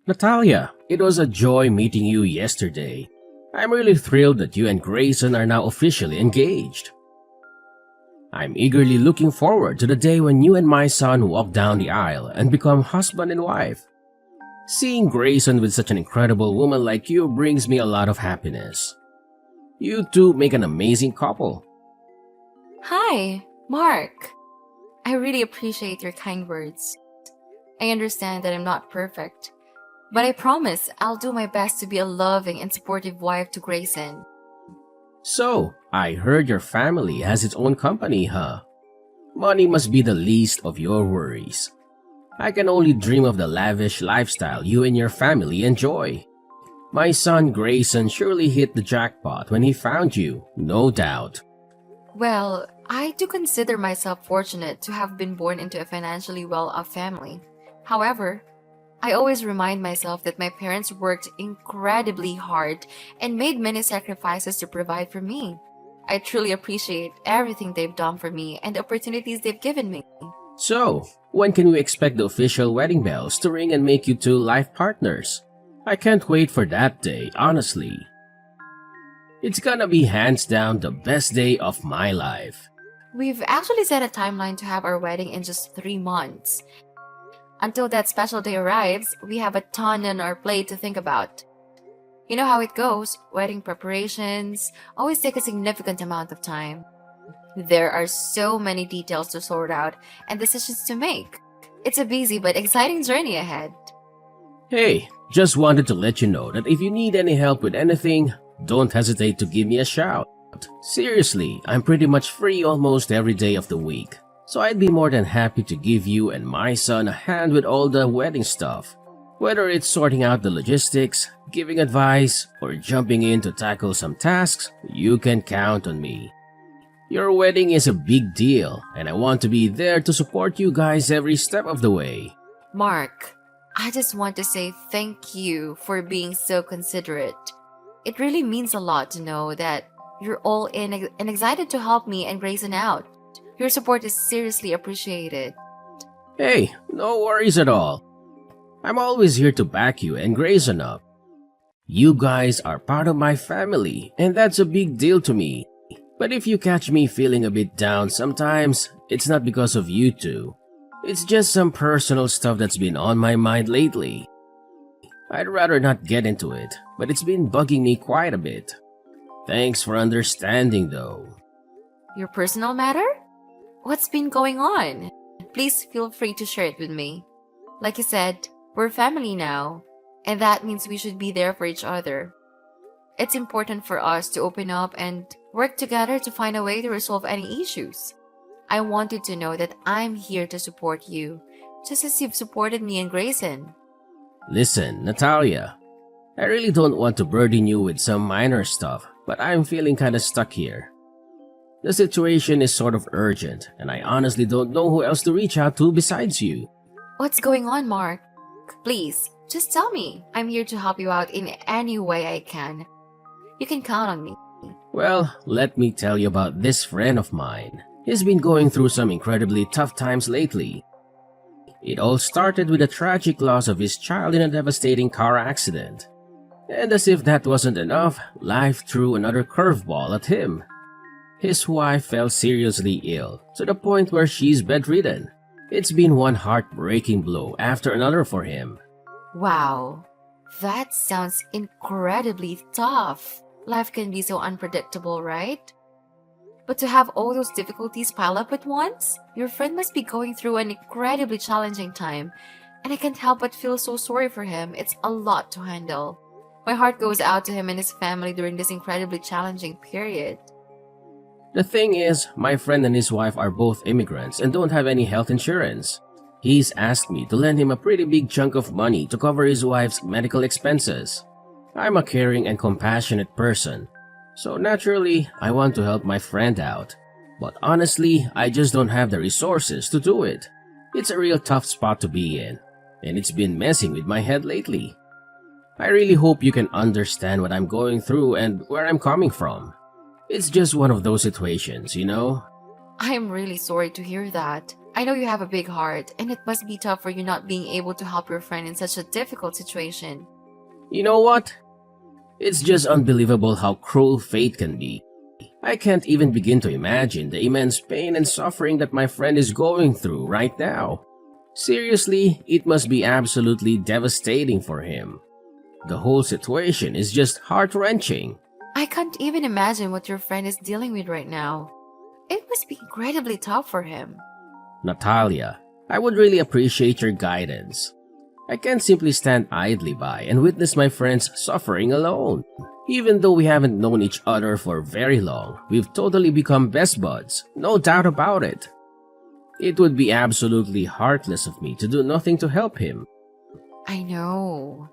Natalia, it was a joy meeting you yesterday. I'm really thrilled that you and Grayson are now officially engaged. I'm eagerly looking forward to the day when you and my son walk down the aisle and become husband and wife. Seeing Grayson with such an incredible woman like you brings me a lot of happiness. You two make an amazing couple. Hi, Mark. I really appreciate your kind words. I understand that I'm not perfect, but I promise I'll do my best to be a loving and supportive wife to Grayson. So, I heard your family has its own company, huh? Money must be the least of your worries. I can only dream of the lavish lifestyle you and your family enjoy. My son Grayson surely hit the jackpot when he found you, no doubt. Well, I do consider myself fortunate to have been born into a financially well-off family. However, I always remind myself that my parents worked incredibly hard and made many sacrifices to provide for me. I truly appreciate everything they've done for me and the opportunities they've given me. So, when can we expect the official wedding bells to ring and make you two life partners? I can't wait for that day, honestly. It's gonna be hands down the best day of my life. We've actually set a timeline to have our wedding in just 3 months. Until that special day arrives, we have a ton on our plate to think about. You know how it goes, wedding preparations always take a significant amount of time. There are so many details to sort out and decisions to make. It's a busy but exciting journey ahead. Hey, just wanted to let you know that if you need any help with anything, don't hesitate to give me a shout. Seriously, I'm pretty much free almost every day of the week, so I'd be more than happy to give you and my son a hand with all the wedding stuff. Whether it's sorting out the logistics, giving advice, or jumping in to tackle some tasks, you can count on me. Your wedding is a big deal, and I want to be there to support you guys every step of the way. Mark, I just want to say thank you for being so considerate. It really means a lot to know that you're all in and excited to help me and Grayson out. Your support is seriously appreciated. Hey, no worries at all. I'm always here to back you and Grayson up. You guys are part of my family, and that's a big deal to me. But if you catch me feeling a bit down sometimes, it's not because of you two. It's just some personal stuff that's been on my mind lately. I'd rather not get into it, but it's been bugging me quite a bit. Thanks for understanding though. Your personal matter? What's been going on? Please feel free to share it with me. Like you said, we're family now, and that means we should be there for each other. It's important for us to open up and work together to find a way to resolve any issues. I wanted to know that I'm here to support you, just as you've supported me and Grayson. Listen, Natalia, I really don't want to burden you with some minor stuff, but I'm feeling kinda stuck here. The situation is sort of urgent, and I honestly don't know who else to reach out to besides you. What's going on, Mark? Please, just tell me. I'm here to help you out in any way I can. You can count on me. Well, let me tell you about this friend of mine. He's been going through some incredibly tough times lately. It all started with the tragic loss of his child in a devastating car accident. And as if that wasn't enough, life threw another curveball at him. His wife fell seriously ill, to the point where she's bedridden. It's been one heartbreaking blow after another for him. Wow, that sounds incredibly tough. Life can be so unpredictable, right? But to have all those difficulties pile up at once, your friend must be going through an incredibly challenging time, and I can't help but feel so sorry for him. It's a lot to handle. My heart goes out to him and his family during this incredibly challenging period. The thing is, my friend and his wife are both immigrants and don't have any health insurance. He's asked me to lend him a pretty big chunk of money to cover his wife's medical expenses. I'm a caring and compassionate person, so naturally, I want to help my friend out. But honestly, I just don't have the resources to do it. It's a real tough spot to be in, and it's been messing with my head lately. I really hope you can understand what I'm going through and where I'm coming from. It's just one of those situations, you know? I'm really sorry to hear that. I know you have a big heart, and it must be tough for you not being able to help your friend in such a difficult situation. You know what? It's just unbelievable how cruel fate can be. I can't even begin to imagine the immense pain and suffering that my friend is going through right now. Seriously, it must be absolutely devastating for him. The whole situation is just heart-wrenching. I can't even imagine what your friend is dealing with right now. It must be incredibly tough for him. Natalia, I would really appreciate your guidance. I can't simply stand idly by and witness my friends suffering alone. Even though we haven't known each other for very long, we've totally become best buds, no doubt about it. It would be absolutely heartless of me to do nothing to help him. I know.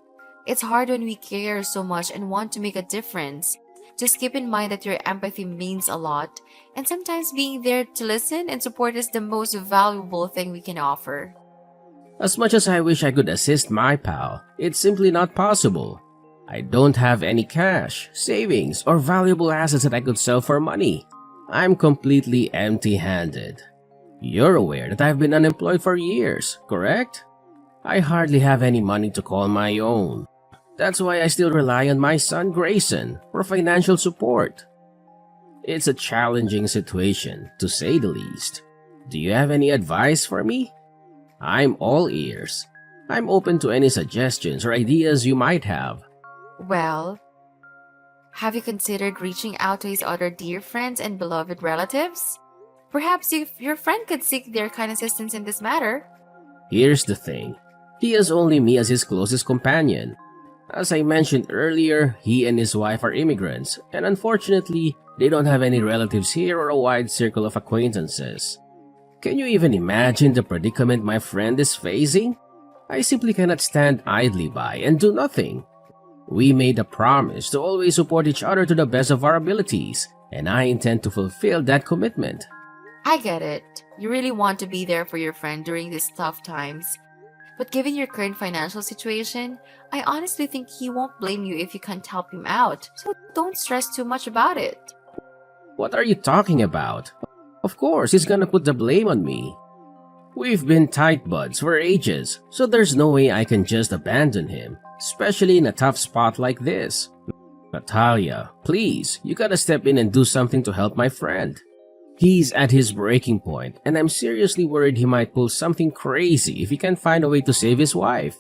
It's hard when we care so much and want to make a difference. Just keep in mind that your empathy means a lot, and sometimes being there to listen and support is the most valuable thing we can offer. As much as I wish I could assist my pal, it's simply not possible. I don't have any cash, savings, or valuable assets that I could sell for money. I'm completely empty-handed. You're aware that I've been unemployed for years, correct? I hardly have any money to call my own. That's why I still rely on my son Grayson for financial support. It's a challenging situation, to say the least. Do you have any advice for me? I'm all ears. I'm open to any suggestions or ideas you might have. Well, have you considered reaching out to his other dear friends and beloved relatives? Perhaps if your friend could seek their kind assistance in this matter. Here's the thing. He has only me as his closest companion. As I mentioned earlier, he and his wife are immigrants, and unfortunately, they don't have any relatives here or a wide circle of acquaintances. Can you even imagine the predicament my friend is facing? I simply cannot stand idly by and do nothing. We made a promise to always support each other to the best of our abilities, and I intend to fulfill that commitment. I get it. You really want to be there for your friend during these tough times. But given your current financial situation, I honestly think he won't blame you if you can't help him out, so don't stress too much about it. What are you talking about? Of course, he's gonna put the blame on me. We've been tight buds for ages, so there's no way I can just abandon him, especially in a tough spot like this. Natalia, please, you gotta step in and do something to help my friend. He's at his breaking point, and I'm seriously worried he might pull something crazy if he can't find a way to save his wife.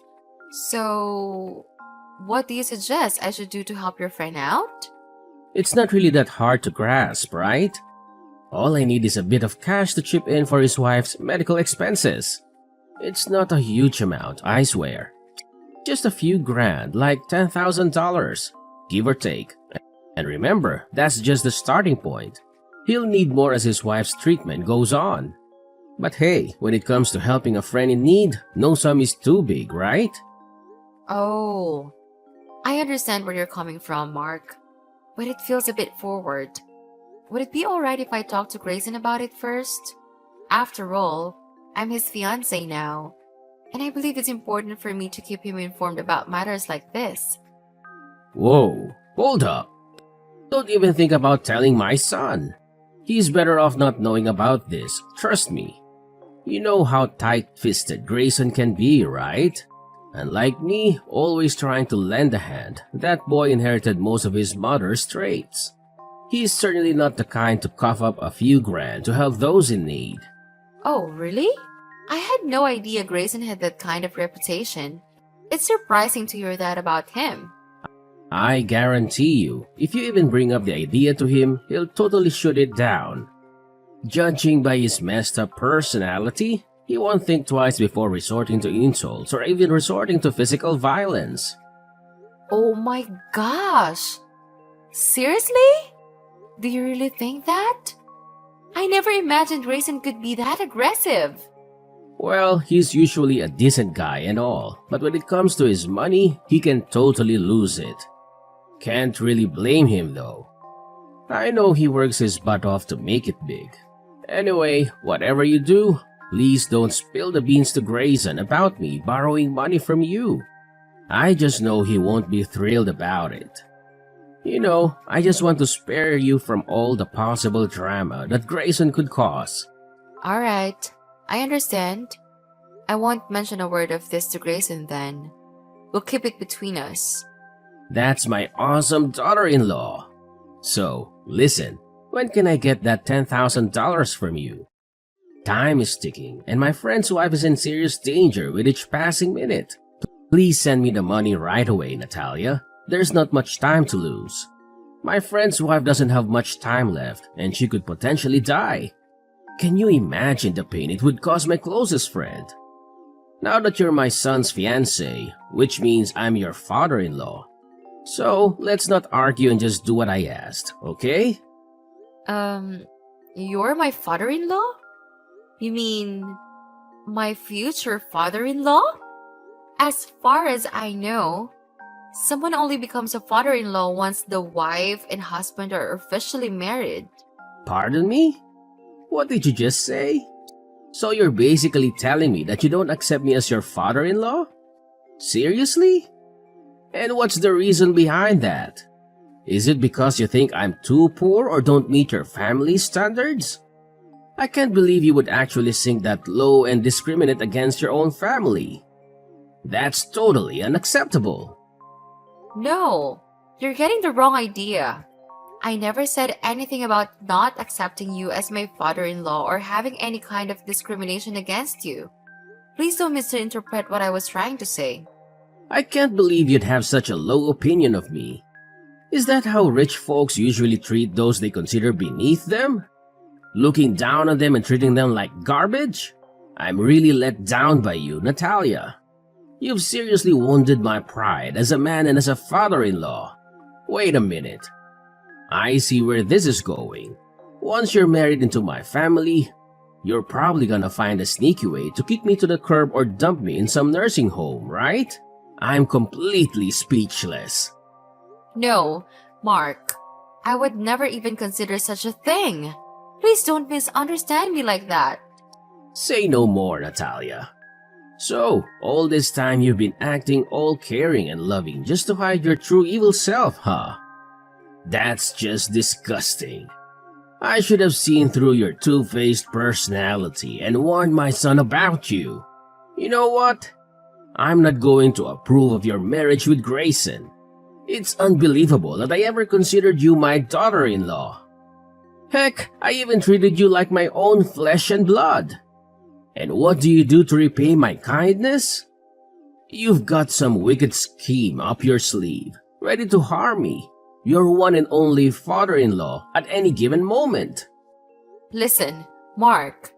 So, what do you suggest I should do to help your friend out? It's not really that hard to grasp, right? All I need is a bit of cash to chip in for his wife's medical expenses. It's not a huge amount, I swear. Just a few grand, like $10,000, give or take. And remember, that's just the starting point. He'll need more as his wife's treatment goes on. But hey, when it comes to helping a friend in need, no sum is too big, right? Oh, I understand where you're coming from, Mark. But it feels a bit forward. Would it be alright if I talk to Grayson about it first? After all, I'm his fiancé now, and I believe it's important for me to keep him informed about matters like this. Whoa, hold up. Don't even think about telling my son. He's better off not knowing about this, trust me. You know how tight-fisted Grayson can be, right? And like me, always trying to lend a hand, that boy inherited most of his mother's traits. He's certainly not the kind to cough up a few grand to help those in need. Oh, really? I had no idea Grayson had that kind of reputation. It's surprising to hear that about him. I guarantee you, if you even bring up the idea to him, he'll totally shoot it down. Judging by his messed up personality, he won't think twice before resorting to insults or even resorting to physical violence. Oh my gosh! Seriously? Do you really think that? I never imagined Grayson could be that aggressive. Well, he's usually a decent guy and all, but when it comes to his money, he can totally lose it. Can't really blame him though. I know he works his butt off to make it big. Anyway, whatever you do, please don't spill the beans to Grayson about me borrowing money from you. I just know he won't be thrilled about it. You know, I just want to spare you from all the possible drama that Grayson could cause. Alright, I understand. I won't mention a word of this to Grayson then. We'll keep it between us. That's my awesome daughter-in-law. So, listen, when can I get that $10,000 from you? Time is ticking, and my friend's wife is in serious danger with each passing minute. Please send me the money right away, Natalia. There's not much time to lose. My friend's wife doesn't have much time left, and she could potentially die. Can you imagine the pain it would cause my closest friend? Now that you're my son's fiancé, which means I'm your father-in-law. So, let's not argue and just do what I asked, okay? You're my father-in-law? You mean my future father-in-law? As far as I know, someone only becomes a father-in-law once the wife and husband are officially married. Pardon me? What did you just say? So you're basically telling me that you don't accept me as your father-in-law? Seriously? And what's the reason behind that? Is it because you think I'm too poor or don't meet your family standards? I can't believe you would actually sink that low and discriminate against your own family. That's totally unacceptable. No, you're getting the wrong idea. I never said anything about not accepting you as my father-in-law or having any kind of discrimination against you. Please don't misinterpret what I was trying to say. I can't believe you'd have such a low opinion of me. Is that how rich folks usually treat those they consider beneath them? Looking down on them and treating them like garbage? I'm really let down by you, Natalia. You've seriously wounded my pride as a man and as a father-in-law. Wait a minute. I see where this is going. Once you're married into my family, you're probably gonna find a sneaky way to kick me to the curb or dump me in some nursing home, right? I'm completely speechless. No, Mark, I would never even consider such a thing. Please don't misunderstand me like that. Say no more, Natalia. So, all this time you've been acting all caring and loving just to hide your true evil self, huh? That's just disgusting. I should have seen through your two-faced personality and warned my son about you. You know what? I'm not going to approve of your marriage with Grayson. It's unbelievable that I ever considered you my daughter-in-law. Heck, I even treated you like my own flesh and blood. And what do you do to repay my kindness? You've got some wicked scheme up your sleeve, ready to harm me, your one and only father-in-law, at any given moment. Listen, Mark,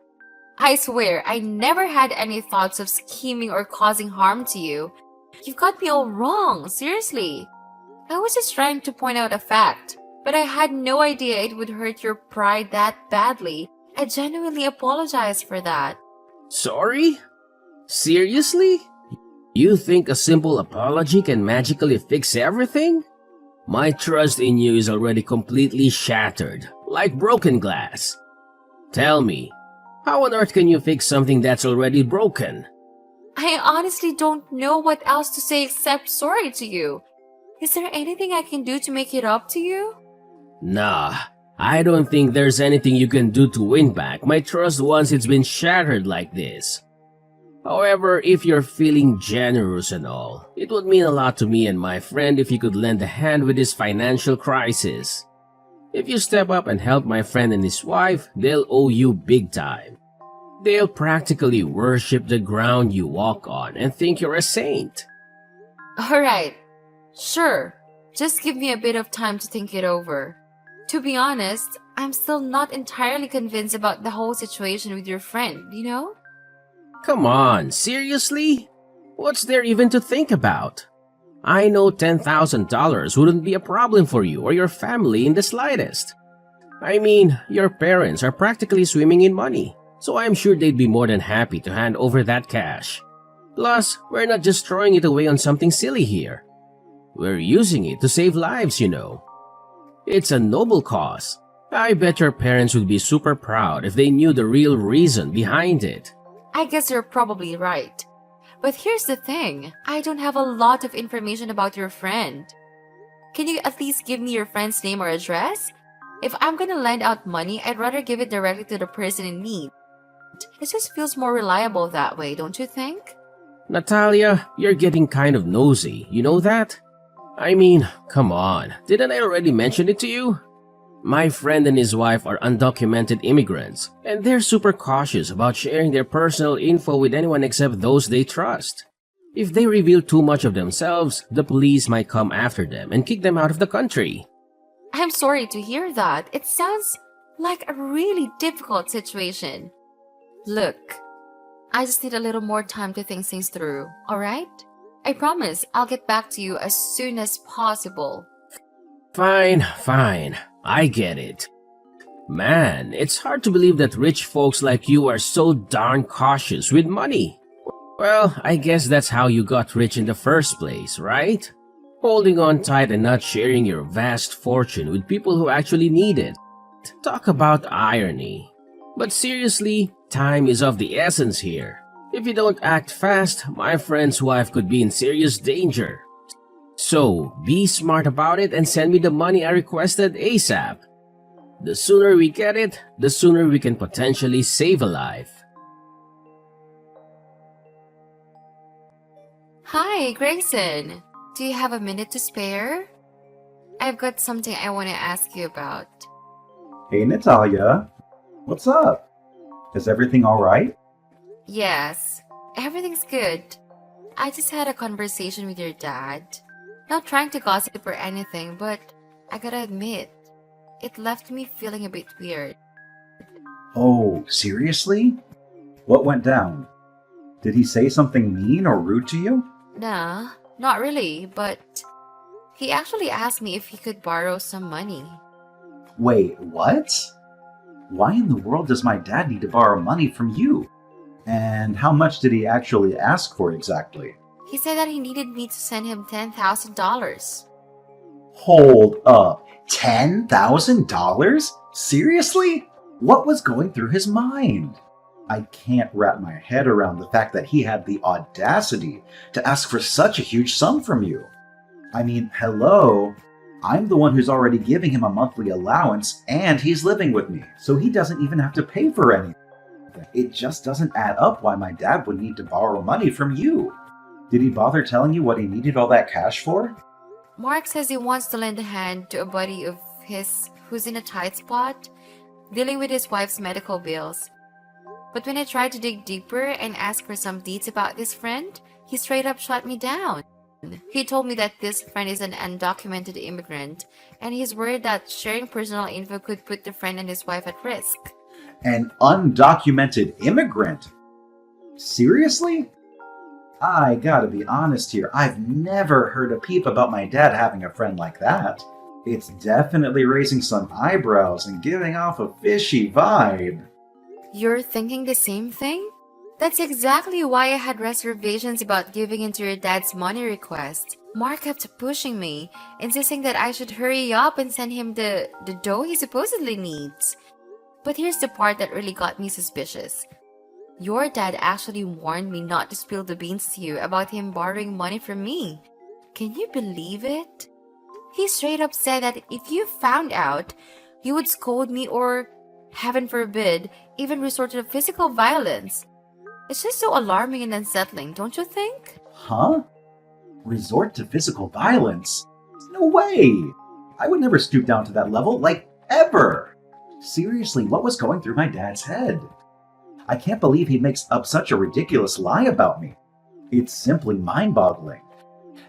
I swear I never had any thoughts of scheming or causing harm to you. You've got me all wrong, seriously. I was just trying to point out a fact, but I had no idea it would hurt your pride that badly. I genuinely apologize for that. Sorry? Seriously? You think a simple apology can magically fix everything? My trust in you is already completely shattered, like broken glass. Tell me, how on earth can you fix something that's already broken? I honestly don't know what else to say except sorry to you. Is there anything I can do to make it up to you? Nah, I don't think there's anything you can do to win back my trust once it's been shattered like this. However, if you're feeling generous and all, it would mean a lot to me and my friend if you could lend a hand with this financial crisis. If you step up and help my friend and his wife, they'll owe you big time. They'll practically worship the ground you walk on and think you're a saint. Alright, sure. Just give me a bit of time to think it over. To be honest, I'm still not entirely convinced about the whole situation with your friend, you know? Come on, seriously? What's there even to think about? I know $10,000 wouldn't be a problem for you or your family in the slightest. I mean, your parents are practically swimming in money, so I'm sure they'd be more than happy to hand over that cash. Plus, we're not just throwing it away on something silly here. We're using it to save lives, you know. It's a noble cause. I bet your parents would be super proud if they knew the real reason behind it. I guess you're probably right. But here's the thing, I don't have a lot of information about your friend. Can you at least give me your friend's name or address? If I'm gonna lend out money, I'd rather give it directly to the person in need. It just feels more reliable that way, don't you think? Natalia, you're getting kind of nosy, you know that? I mean, come on, didn't I already mention it to you? My friend and his wife are undocumented immigrants, and they're super cautious about sharing their personal info with anyone except those they trust. If they reveal too much of themselves, the police might come after them and kick them out of the country. I'm sorry to hear that. It sounds like a really difficult situation. Look, I just need a little more time to think things through, alright? I promise I'll get back to you as soon as possible. Fine, I get it. Man, it's hard to believe that rich folks like you are so darn cautious with money. Well, I guess that's how you got rich in the first place, right? Holding on tight and not sharing your vast fortune with people who actually need it. Talk about irony. But seriously, time is of the essence here. If you don't act fast, my friend's wife could be in serious danger. So, be smart about it and send me the money I requested ASAP. The sooner we get it, the sooner we can potentially save a life. Hi, Grayson. Do you have a minute to spare? I've got something I want to ask you about. Hey Natalia, what's up? Is everything alright? Yes, everything's good. I just had a conversation with your dad. Not trying to gossip or anything, but I gotta admit, it left me feeling a bit weird. Oh, seriously? What went down? Did he say something mean or rude to you? Nah, not really, but he actually asked me if he could borrow some money. Wait, what? Why in the world does my dad need to borrow money from you? And how much did he actually ask for exactly? He said that he needed me to send him $10,000. Hold up, $10,000? Seriously? What was going through his mind? I can't wrap my head around the fact that he had the audacity to ask for such a huge sum from you. I mean, hello? I'm the one who's already giving him a monthly allowance and he's living with me, so he doesn't even have to pay for anything. It just doesn't add up why my dad would need to borrow money from you. Did he bother telling you what he needed all that cash for? Mark says he wants to lend a hand to a buddy of his who's in a tight spot, dealing with his wife's medical bills. But when I tried to dig deeper and ask for some deets about this friend, he straight up shut me down. He told me that this friend is an undocumented immigrant, and he's worried that sharing personal info could put the friend and his wife at risk. An undocumented immigrant? Seriously? I gotta be honest here, I've never heard a peep about my dad having a friend like that. It's definitely raising some eyebrows and giving off a fishy vibe. You're thinking the same thing? That's exactly why I had reservations about giving into your dad's money request. Mark kept pushing me, insisting that I should hurry up and send him the dough he supposedly needs. But here's the part that really got me suspicious. Your dad actually warned me not to spill the beans to you about him borrowing money from me. Can you believe it? He straight up said that if you found out, you would scold me or, heaven forbid, even resort to physical violence. It's just so alarming and unsettling, don't you think? Huh? Resort to physical violence? No way! I would never stoop down to that level, like, ever! Seriously, what was going through my dad's head? I can't believe he makes up such a ridiculous lie about me. It's simply mind-boggling.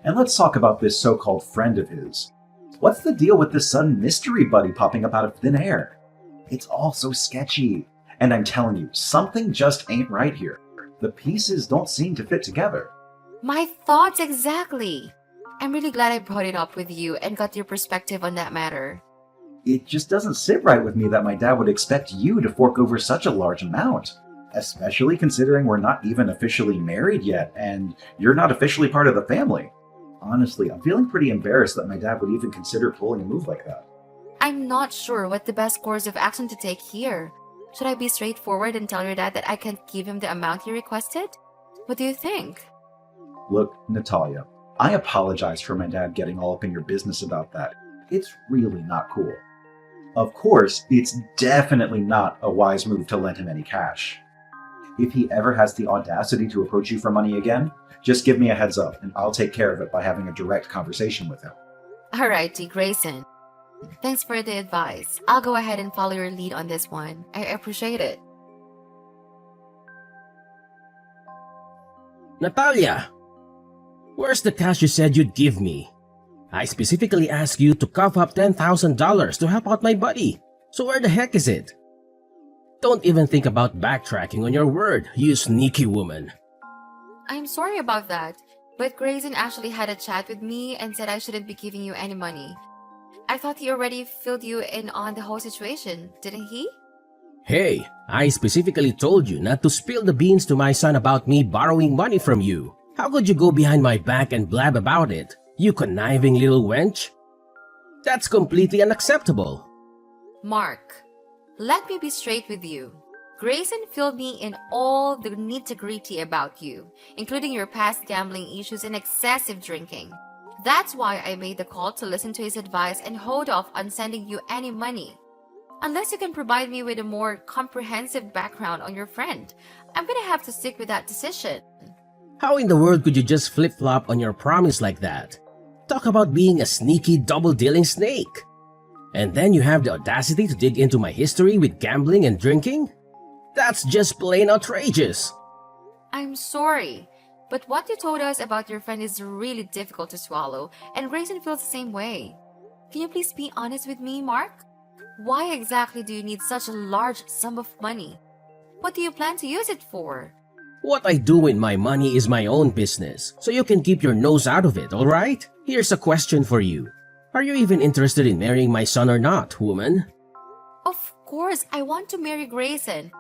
And let's talk about this so-called friend of his. What's the deal with this sudden mystery buddy popping up out of thin air? It's all so sketchy. And I'm telling you, something just ain't right here. The pieces don't seem to fit together. My thoughts exactly. I'm really glad I brought it up with you and got your perspective on that matter. It just doesn't sit right with me that my dad would expect you to fork over such a large amount. Especially considering we're not even officially married yet, and you're not officially part of the family. Honestly, I'm feeling pretty embarrassed that my dad would even consider pulling a move like that. I'm not sure what the best course of action to take here. Should I be straightforward and tell your dad that I can't give him the amount he requested? What do you think? Look, Natalia, I apologize for my dad getting all up in your business about that. It's really not cool. Of course, it's definitely not a wise move to lend him any cash. If he ever has the audacity to approach you for money again, just give me a heads up and I'll take care of it by having a direct conversation with him. Alrighty, Grayson. Thanks for the advice. I'll go ahead and follow your lead on this one. I appreciate it. Natalia! Where's the cash you said you'd give me? I specifically asked you to cough up $10,000 to help out my buddy. So where the heck is it? Don't even think about backtracking on your word, you sneaky woman. I'm sorry about that, but Grayson actually had a chat with me and said I shouldn't be giving you any money. I thought he already filled you in on the whole situation, didn't he? Hey, I specifically told you not to spill the beans to my son about me borrowing money from you. How could you go behind my back and blab about it, you conniving little wench? That's completely unacceptable. Mark, let me be straight with you. Grayson filled me in all the nitty-gritty about you, including your past gambling issues and excessive drinking. That's why I made the call to listen to his advice and hold off on sending you any money. Unless you can provide me with a more comprehensive background on your friend, I'm gonna have to stick with that decision. How in the world could you just flip-flop on your promise like that? Talk about being a sneaky double-dealing snake. And then you have the audacity to dig into my history with gambling and drinking? That's just plain outrageous. I'm sorry, but what you told us about your friend is really difficult to swallow, and Grayson feels the same way. Can you please be honest with me, Mark? Why exactly do you need such a large sum of money? What do you plan to use it for? What I do with my money is my own business, so you can keep your nose out of it, alright? Here's a question for you. Are you even interested in marrying my son or not, woman? Of course, I want to marry Grayson.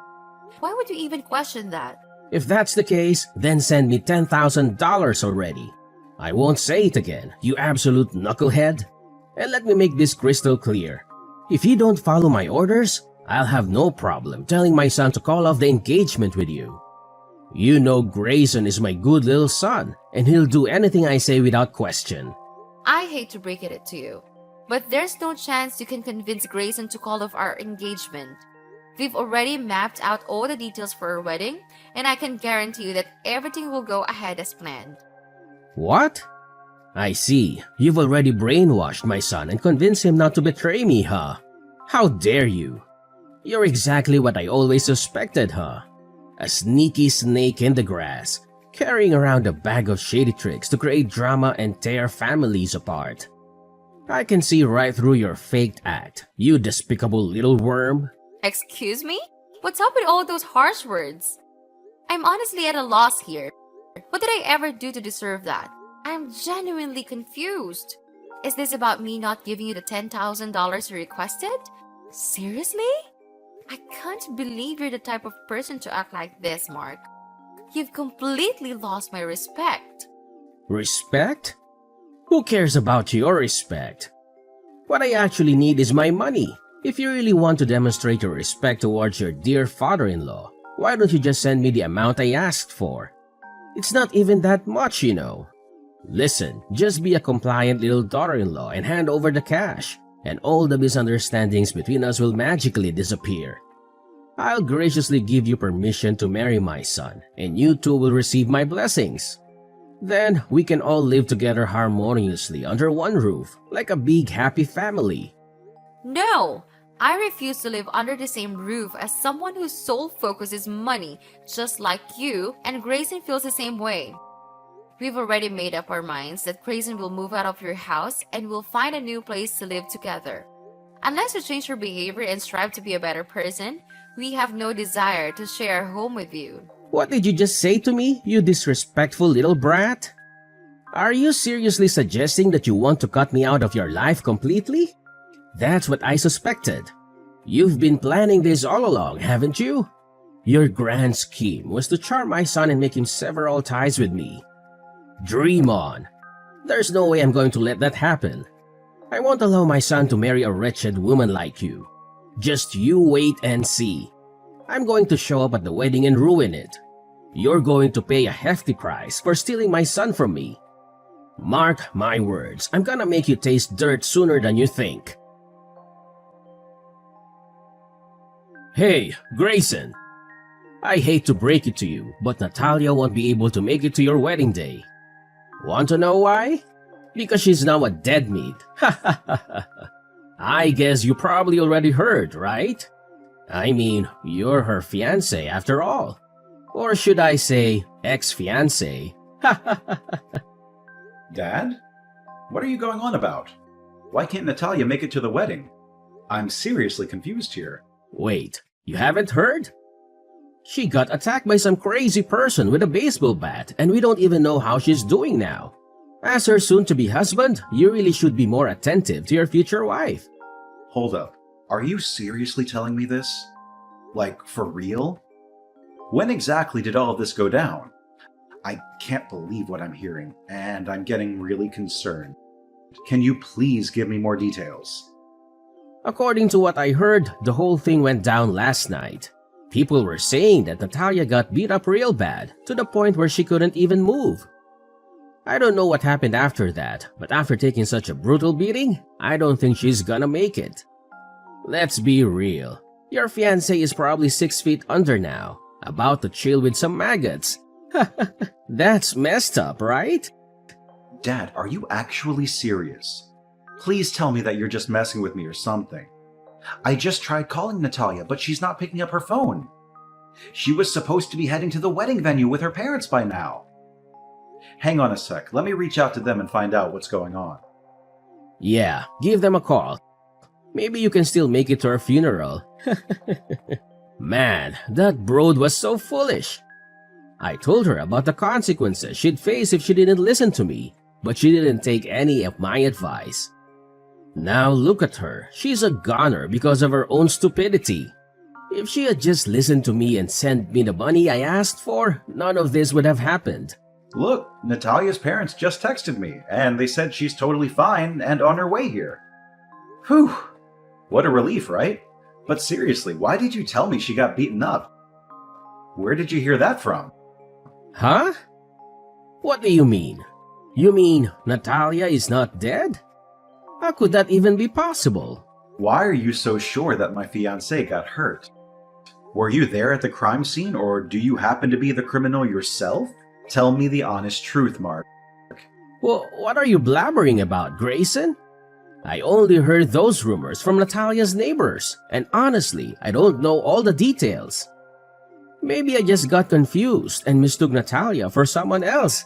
Why would you even question that? If that's the case, then send me $10,000 already. I won't say it again, you absolute knucklehead. And let me make this crystal clear. If you don't follow my orders, I'll have no problem telling my son to call off the engagement with you. You know Grayson is my good little son, and he'll do anything I say without question. I hate to break it to you, but there's no chance you can convince Grayson to call off our engagement. We've already mapped out all the details for our wedding, and I can guarantee you that everything will go ahead as planned. What? I see. You've already brainwashed my son and convinced him not to betray me, huh? How dare you? You're exactly what I always suspected, huh? A sneaky snake in the grass, carrying around a bag of shady tricks to create drama and tear families apart. I can see right through your faked act, you despicable little worm. Excuse me? What's up with all those harsh words? I'm honestly at a loss here. What did I ever do to deserve that? I'm genuinely confused. Is this about me not giving you the $10,000 you requested? Seriously? I can't believe you're the type of person to act like this, Mark. You've completely lost my respect. Respect? Who cares about your respect? What I actually need is my money. If you really want to demonstrate your respect towards your dear father-in-law, why don't you just send me the amount I asked for? It's not even that much, you know. Listen, just be a compliant little daughter-in-law and hand over the cash, and all the misunderstandings between us will magically disappear. I'll graciously give you permission to marry my son, and you two will receive my blessings. Then we can all live together harmoniously under one roof, like a big happy family. No! I refuse to live under the same roof as someone whose sole focus is money, just like you, and Grayson feels the same way. We've already made up our minds that Grayson will move out of your house and we'll find a new place to live together. Unless you change your behavior and strive to be a better person, we have no desire to share a home with you. What did you just say to me, you disrespectful little brat? Are you seriously suggesting that you want to cut me out of your life completely? That's what I suspected. You've been planning this all along, haven't you? Your grand scheme was to charm my son and make him sever all ties with me. Dream on. There's no way I'm going to let that happen. I won't allow my son to marry a wretched woman like you. Just you wait and see. I'm going to show up at the wedding and ruin it. You're going to pay a hefty price for stealing my son from me. Mark my words, I'm gonna make you taste dirt sooner than you think. Hey, Grayson. I hate to break it to you, but Natalia won't be able to make it to your wedding day. Want to know why? Because she's now a dead meat. I guess you probably already heard, right? I mean, you're her fiancé after all. Or should I say, ex-fiancé? Dad? What are you going on about? Why can't Natalia make it to the wedding? I'm seriously confused here. Wait, you haven't heard? She got attacked by some crazy person with a baseball bat, and we don't even know how she's doing now. As her soon-to-be husband, you really should be more attentive to your future wife. Hold up. Are you seriously telling me this? Like, for real? When exactly did all of this go down? I can't believe what I'm hearing, and I'm getting really concerned. Can you please give me more details? According to what I heard, the whole thing went down last night. People were saying that Natalia got beat up real bad, to the point where she couldn't even move. I don't know what happened after that, but after taking such a brutal beating, I don't think she's gonna make it. Let's be real. Your fiancé is probably 6 feet under now, about to chill with some maggots. That's messed up, right? Dad, are you actually serious? Please tell me that you're just messing with me or something. I just tried calling Natalia, but she's not picking up her phone. She was supposed to be heading to the wedding venue with her parents by now. Hang on a sec, let me reach out to them and find out what's going on. Yeah, give them a call. Maybe you can still make it to her funeral. Man, that broad was so foolish. I told her about the consequences she'd face if she didn't listen to me, but she didn't take any of my advice. Now look at her, she's a goner because of her own stupidity. If she had just listened to me and sent me the money I asked for, none of this would have happened. Look, Natalia's parents just texted me, and they said she's totally fine and on her way here. Whew! What a relief, right? But seriously, why did you tell me she got beaten up? Where did you hear that from? Huh? What do you mean? You mean Natalia is not dead? How could that even be possible? Why are you so sure that my fiancé got hurt? Were you there at the crime scene, or do you happen to be the criminal yourself? Tell me the honest truth, Mark. Well, what are you blabbering about, Grayson? I only heard those rumors from Natalia's neighbors, and honestly, I don't know all the details. Maybe I just got confused and mistook Natalia for someone else.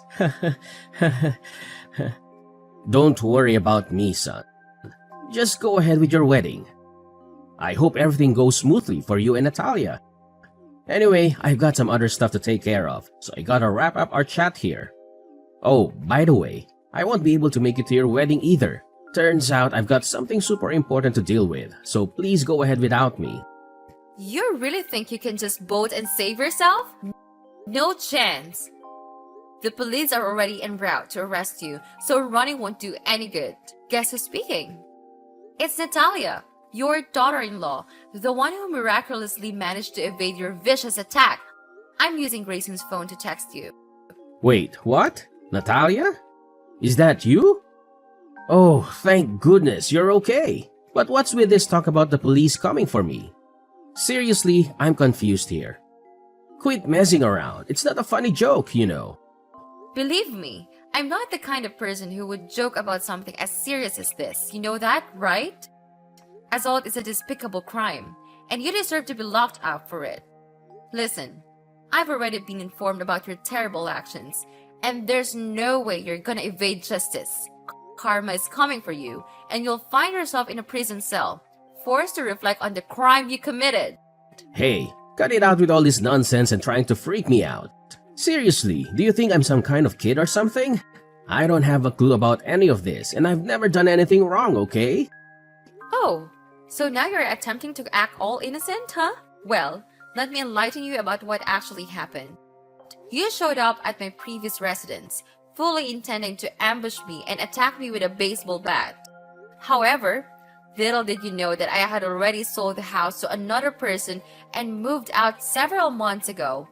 Don't worry about me, son. Just go ahead with your wedding. I hope everything goes smoothly for you and Natalia. Anyway, I've got some other stuff to take care of, so I gotta wrap up our chat here. Oh, by the way, I won't be able to make it to your wedding either. Turns out I've got something super important to deal with, so please go ahead without me. You really think you can just bolt and save yourself? No chance. The police are already en route to arrest you, so running won't do any good. Guess who's speaking? It's Natalia, your daughter-in-law, the one who miraculously managed to evade your vicious attack. I'm using Grayson's phone to text you. Wait, what? Natalia? Is that you? Oh, thank goodness you're okay. But what's with this talk about the police coming for me? Seriously, I'm confused here. Quit messing around. It's not a funny joke, you know. Believe me, I'm not the kind of person who would joke about something as serious as this. You know that, right? Assault is a despicable crime, and you deserve to be locked up for it. Listen, I've already been informed about your terrible actions, and there's no way you're gonna evade justice. Karma is coming for you, and you'll find yourself in a prison cell, forced to reflect on the crime you committed. Hey, cut it out with all this nonsense and trying to freak me out. Seriously, do you think I'm some kind of kid or something? I don't have a clue about any of this, and I've never done anything wrong, okay? Oh, so now you're attempting to act all innocent, huh? Well, let me enlighten you about what actually happened. You showed up at my previous residence, fully intending to ambush me and attack me with a baseball bat. However, little did you know that I had already sold the house to another person and moved out several months ago.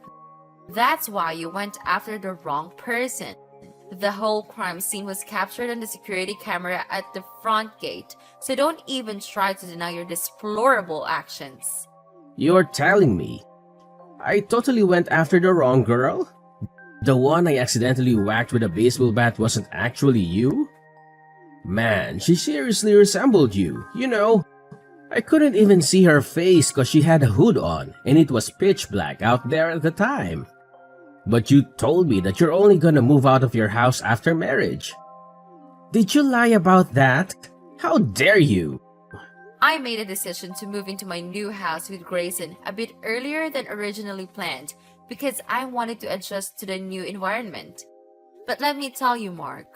That's why you went after the wrong person. The whole crime scene was captured on the security camera at the front gate, so don't even try to deny your deplorable actions. You're telling me. I totally went after the wrong girl? The one I accidentally whacked with a baseball bat wasn't actually you? Man, she seriously resembled you, you know. I couldn't even see her face cause she had a hood on and it was pitch black out there at the time. But you told me that you're only gonna move out of your house after marriage. Did you lie about that? How dare you? I made a decision to move into my new house with Grayson a bit earlier than originally planned because I wanted to adjust to the new environment. But let me tell you, Mark,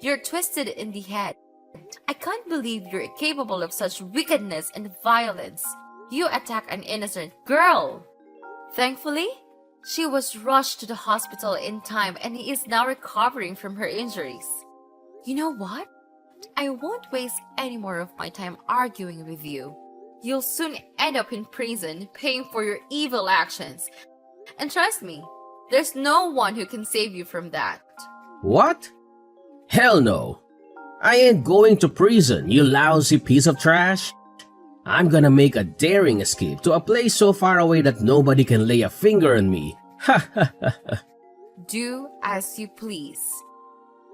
you're twisted in the head. I can't believe you're capable of such wickedness and violence. You attack an innocent girl. Thankfully, she was rushed to the hospital in time and is now recovering from her injuries. You know what? I won't waste any more of my time arguing with you. You'll soon end up in prison paying for your evil actions. And trust me, there's no one who can save you from that. What? Hell no. I ain't going to prison, you lousy piece of trash. I'm gonna make a daring escape to a place so far away that nobody can lay a finger on me. Ha ha ha. Do as you please.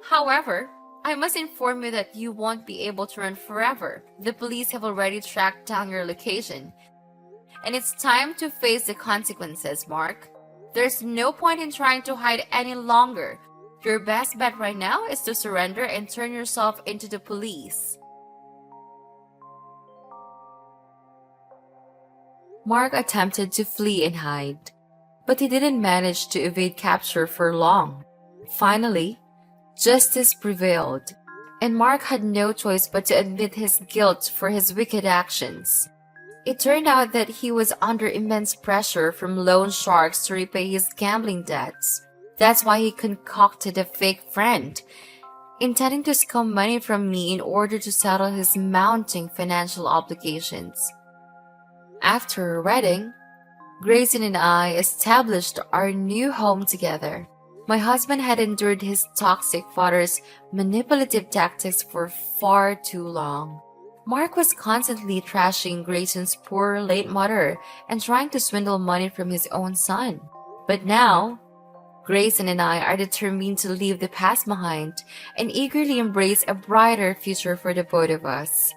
However, I must inform you that you won't be able to run forever. The police have already tracked down your location. And it's time to face the consequences, Mark. There's no point in trying to hide any longer. Your best bet right now is to surrender and turn yourself into the police. Mark attempted to flee and hide, but he didn't manage to evade capture for long. Finally, justice prevailed, and Mark had no choice but to admit his guilt for his wicked actions. It turned out that he was under immense pressure from loan sharks to repay his gambling debts. That's why he concocted a fake friend, intending to scum money from me in order to settle his mounting financial obligations. After our wedding, Grayson and I established our new home together. My husband had endured his toxic father's manipulative tactics for far too long. Mark was constantly trashing Grayson's poor late mother and trying to swindle money from his own son. But now, Grayson and I are determined to leave the past behind and eagerly embrace a brighter future for the both of us.